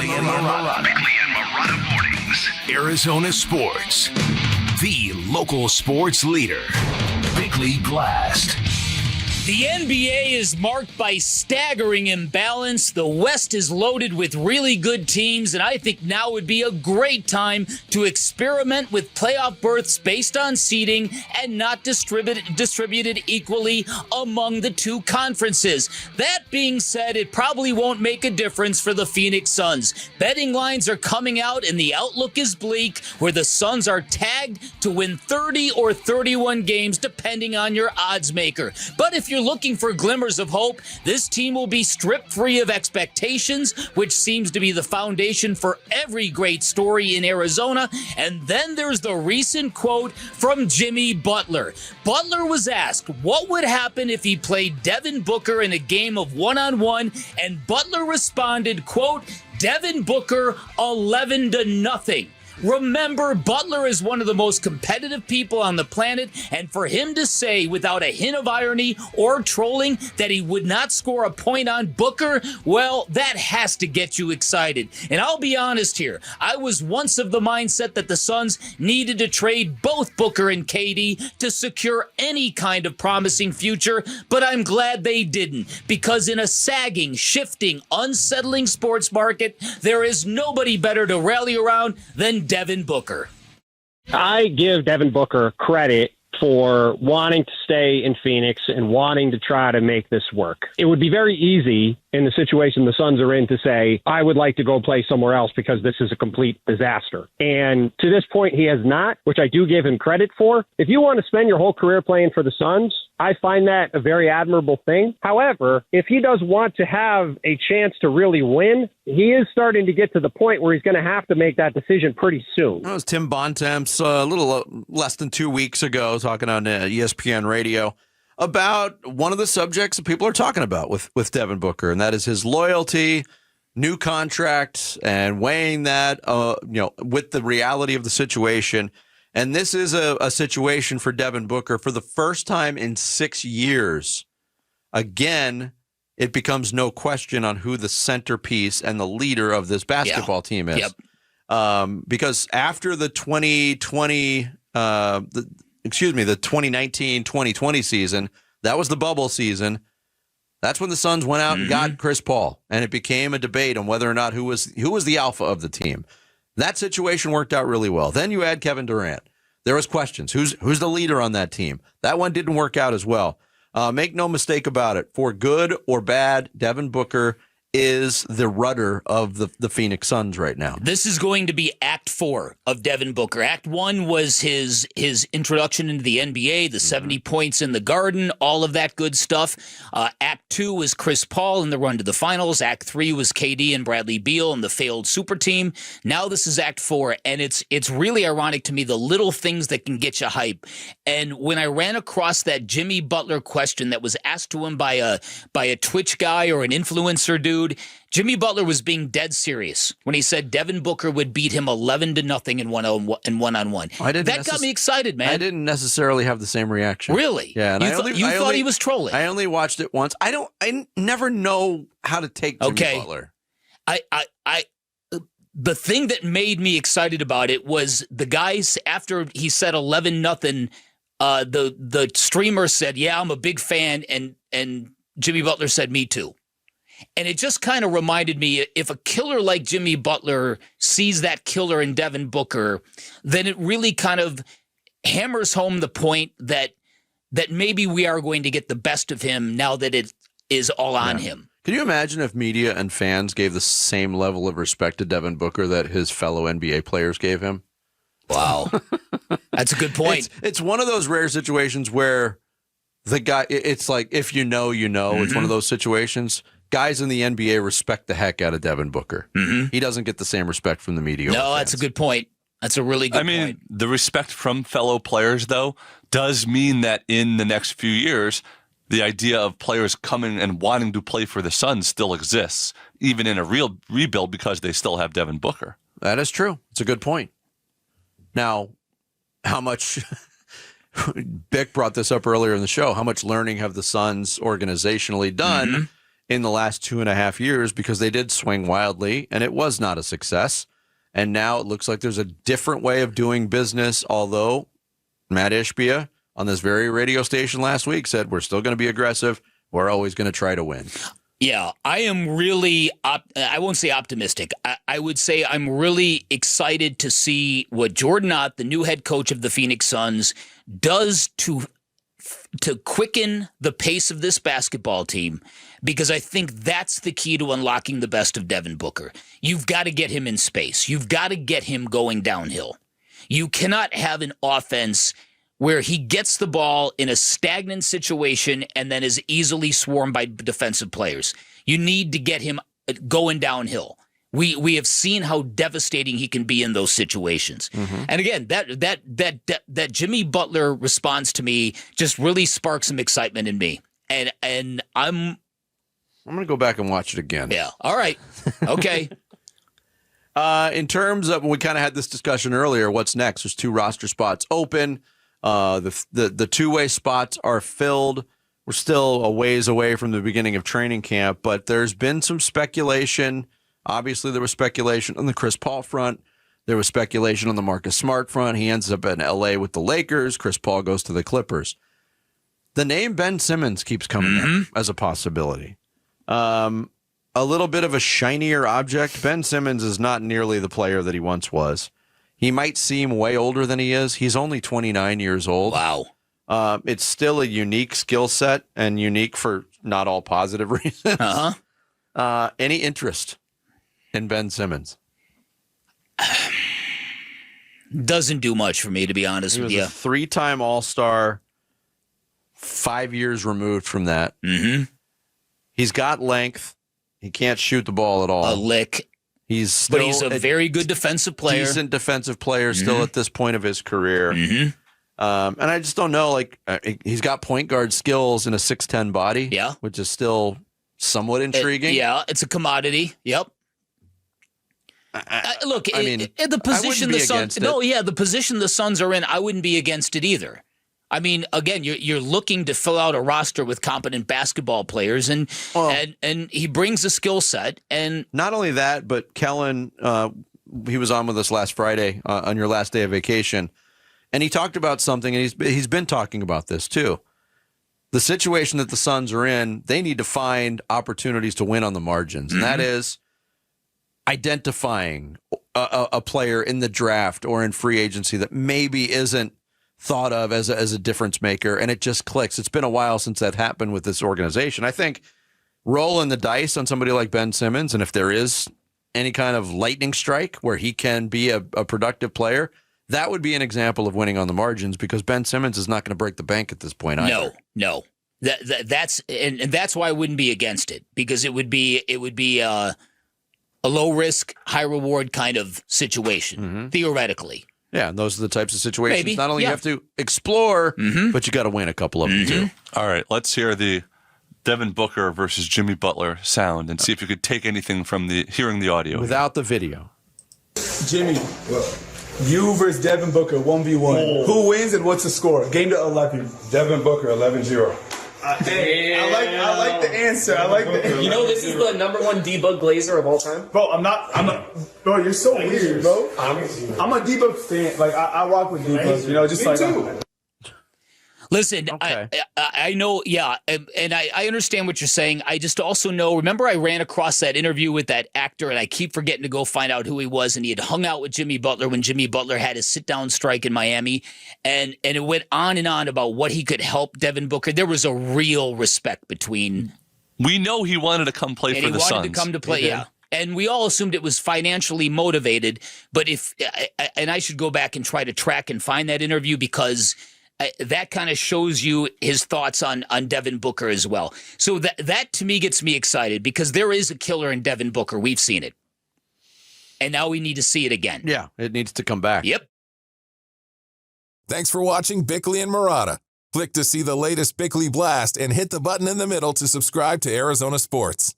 Bickley and Marotta mornings. Arizona sports. The local sports leader. Bickley Blast. The NBA is marked by staggering imbalance. The West is loaded with really good teams, and I think now would be a great time to experiment with playoff berths based on seeding and not distributed equally among the two conferences. That being said, it probably won't make a difference for the Phoenix Suns. Betting lines are coming out, and the outlook is bleak, where the Suns are tagged to win 30 or 31 games, depending on your odds maker. But if you're looking for glimmers of hope, this team will be stripped free of expectations, which seems to be the foundation for every great story in Arizona. And then there's the recent quote from Jimmy Butler. Butler was asked what would happen if he played Devin Booker in a game of one-on-one, and Butler responded, quote, Devin Booker 11-0. Remember, Butler is one of the most competitive people on the planet, and for him to say without a hint of irony or trolling that he would not score a point on Booker, well, that has to get you excited. And I'll be honest here, I was once of the mindset that the Suns needed to trade both Booker and KD to secure any kind of promising future, but I'm glad they didn't, because in a sagging, shifting, unsettling sports market, there is nobody better to rally around than Devin Booker. I give Devin Booker credit for wanting to stay in Phoenix and wanting to try to make this work. It would be very easy in the situation the Suns are in to say, I would like to go play somewhere else because this is a complete disaster. And to this point, he has not, which I do give him credit for. If you want to spend your whole career playing for the Suns, I find that a very admirable thing. However, if he does want to have a chance to really win, he is starting to get to the point where he's going to have to make that decision pretty soon. That was Tim Bontemps a little less than 2 weeks ago talking on ESPN radio about one of the subjects that people are talking about with Devin Booker, and that is his loyalty, new contract, and weighing that with the reality of the situation. And this is a situation for Devin Booker for the first time in 6 years. Again, it becomes no question on who the centerpiece and the leader of this basketball team is. Yep. Because after the 2019-2020 season, that was the bubble season. That's when the Suns went out and got Chris Paul, and it became a debate on whether or not who was the alpha of the team. That situation worked out really well. Then you add Kevin Durant. There was questions. Who's the leader on that team? That one didn't work out as well. Make no mistake about it. For good or bad, Devin Booker is the rudder of the Phoenix Suns right now. This is going to be Act 4 of Devin Booker. Act 1 was his introduction into the NBA, the 70 points in the Garden, all of that good stuff. Act 2 was Chris Paul in the run to the finals. Act 3 was KD and Bradley Beal and the failed super team. Now this is Act 4, and it's really ironic to me, the little things that can get you hype. And when I ran across that Jimmy Butler question that was asked to him by a Twitch guy or an influencer dude, Jimmy Butler was being dead serious when he said Devin Booker would beat him 11-0 in one-on-one. That got me excited, man. I didn't necessarily have the same reation. Really? Yeah. And you thought he was trolling. I only watched it once. I never know how to take Jimmy Butler. The thing that made me excited about it was the guys, after he said 11-0, the streamer said, yeah, I'm a big fan, and Jimmy Butler said, me too. And it just kind of reminded me, if a killer like Jimmy Butler sees that killer in Devin Booker, then it really kind of hammers home the point that maybe we are going to get the best of him now that it is all on him. Can you imagine if media and fans gave the same level of respect to Devin Booker that his fellow NBA players gave him? Wow. That's a good point. It's one of those rare situations where the guy, it's like, if you know, you know. It's one of those situations. Guys in the NBA respect the heck out of Devin Booker. He doesn't get the same respect from the media. No, that's a good point. That's a really good point. The respect from fellow players, though, does mean that in the next few years, the idea of players coming and wanting to play for the Suns still exists, even in a real rebuild, because they still have Devin Booker. That is true. It's a good point. Now, how much Bick brought this up earlier in the show. How much learning have the Suns organizationally done in the last 2.5 years because they did swing wildly and it was not a success. And now it looks like there's a different way of doing business, although Matt Ishbia on this very radio station last week said we're still going to be aggressive. We're always going to try to win. Yeah, I am really, I won't say optimistic. I would say I'm really excited to see what Jordan Ott, the new head coach of the Phoenix Suns, does to quicken the pace of this basketball team, because I think that's the key to unlocking the best of Devin Booker. You've got to get him in space. You've got to get him going downhill. You cannot have an offense where he gets the ball in a stagnant situation and then is easily swarmed by defensive players. You need to get him going downhill. We have seen how devastating he can be in those situations. Mm-hmm. And again, that Jimmy Butler response to me just really sparked some excitement in me. And I'm going to go back and watch it again. Yeah. All right. Okay. In terms of, we kind of had this discussion earlier, what's next? There's 2 roster spots open. The two-way spots are filled. We're still a ways away from the beginning of training camp, but there's been some speculation. Obviously, there was speculation on the Chris Paul front. There was speculation on the Marcus Smart front. He ends up in L.A. with the Lakers. Chris Paul goes to the Clippers. The name Ben Simmons keeps coming up as a possibility. A little bit of a shinier object. Ben Simmons is not nearly the player that he once was. He might seem way older than he is. He's only 29 years old. Wow. It's still a unique skill set and unique for not all positive reasons. Uh-huh. Any interest in Ben Simmons? Doesn't do much for me, to be honest with you. He was a 3-time All-Star, 5 years removed from that. Mm-hmm. He's got length. He can't shoot the ball at all. A lick. He's a very good defensive player. Decent defensive player still at this point of his career. Mm-hmm. And I just don't know, he's got point guard skills in a 6'10" body, which is still somewhat intriguing. It's a commodity. Yep. Look, the position the Suns, the position the Suns are in, I wouldn't be against it either. I mean, again, you're looking to fill out a roster with competent basketball players, and he brings a skill set. And not only that, but Kellen, he was on with us last Friday on your last day of vacation, and he talked about something, and he's been talking about this too. The situation that the Suns are in, they need to find opportunities to win on the margins, and that is identifying a player in the draft or in free agency that maybe isn't thought of as a difference maker, and it just clicks. It's been a while since that happened with this organization. I think rolling the dice on somebody like Ben Simmons, and if there is any kind of lightning strike where he can be a productive player, that would be an example of winning on the margins, because Ben Simmons is not going to break the bank at this point either. No. That's why I wouldn't be against it, because it would be a low risk, high reward kind of situation, theoretically. Yeah, and those are the types of situations not only you have to explore, but you got to win a couple of them too. All right, let's hear the Devin Booker versus Jimmy Butler sound and see if you could take anything from hearing the audio. Without the video. Jimmy, you versus Devin Booker, 1v1. Who wins and what's the score? Game to 11. Devin Booker, 11-0. Hey, I like the answer. You know, this is the #1 D-Bug Glazer of all time. Bro, I'm not. Bro, you're so weird, bro. I'm a D-Bug fan. Like, I rock with D-Bug, just Me like. too. Listen, okay. I know, and I understand what you're saying. I just also know, remember I ran across that interview with that actor, and I keep forgetting to go find out who he was, and he had hung out with Jimmy Butler when Jimmy Butler had his sit-down strike in Miami, and it went on and on about what he could help Devin Booker. There was a real respect between... We know he wanted to come play for the Suns. And he wanted to come to play, And we all assumed it was financially motivated, but I should go back and try to track and find that interview, because... that kind of shows you his thoughts on Devin Booker as well. So that to me gets me excited, because there is a killer in Devin Booker. We've seen it. And now we need to see it again. Yeah, it needs to come back. Yep. Thanks for watching Bickley and Marotta. Click to see the latest Bickley Blast and hit the button in the middle to subscribe to Arizona Sports.